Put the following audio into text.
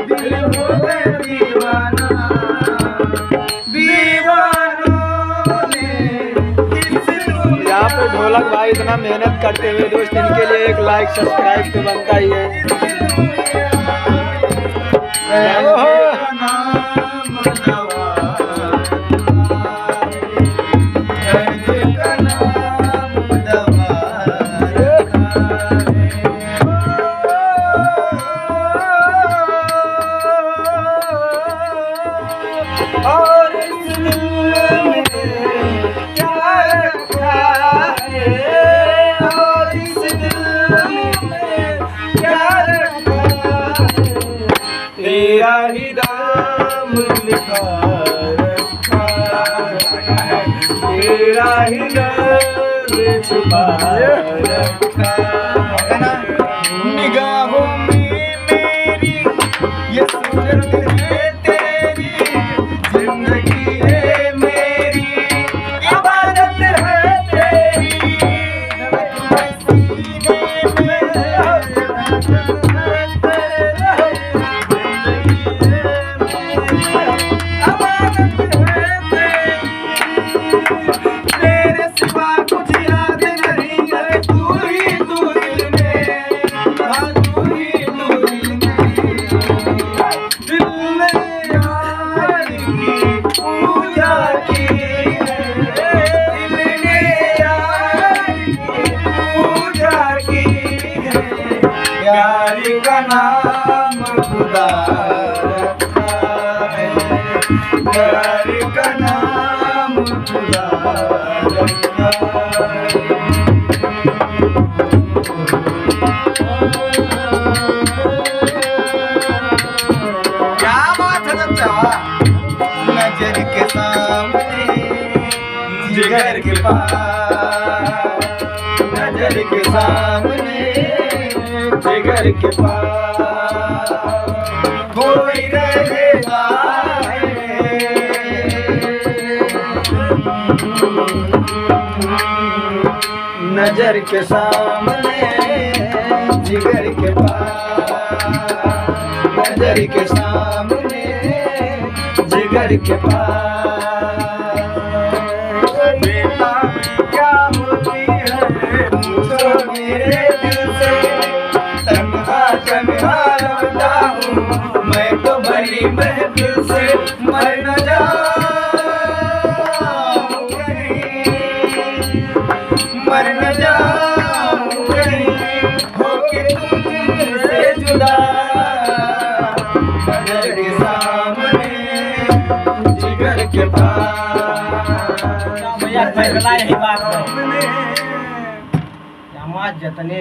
दिल हो गए दीवाना, दीवानों ने इस दुनिया। यहाँ पे ढोलक भाई इतना मेहनत करते हुए दोस्त, इनके लिए एक लाइक सब्सक्राइब तो बनता ही है। और इस दिल में क्या रखा है, और इस दिल में क्या रखा है, तेरा ही नाम लिखा रखा है, तेरा ही नाम छुपा रखा है। निगाहों में मेरी ये सूरत है तेरी, जिंदगी है मेरी, इबादत है तेरी, सीने में तेरे सिवा कुछ याद नहीं है, तू ही तू दिल में, हाँ तू ही तू दिल में, दिल ने यार की पूजा की है, दिल ने यार की पूजा की है, प्यार का नाम खुदा रखा है, प्यार का नाम खुदा रखा है। क्या बात है चचा, नजर के सामने जिगर के पास, नजर के सामने जिगर के पास कोई रहेगा नजर के सामने जिगर के पास, नजर के सामने जिगर के पास। बेटा क्या होती है पूछो मेरे दिल से, तन्हा तन्हा लौटा हूँ मैं तो भरी महफिल से, मर न जाऊं कहीं, मर न जाऊं कहीं होके तुमसे जुदा, नजर के सामने जिगर के पास। भैया फैसला यही बात है, जतने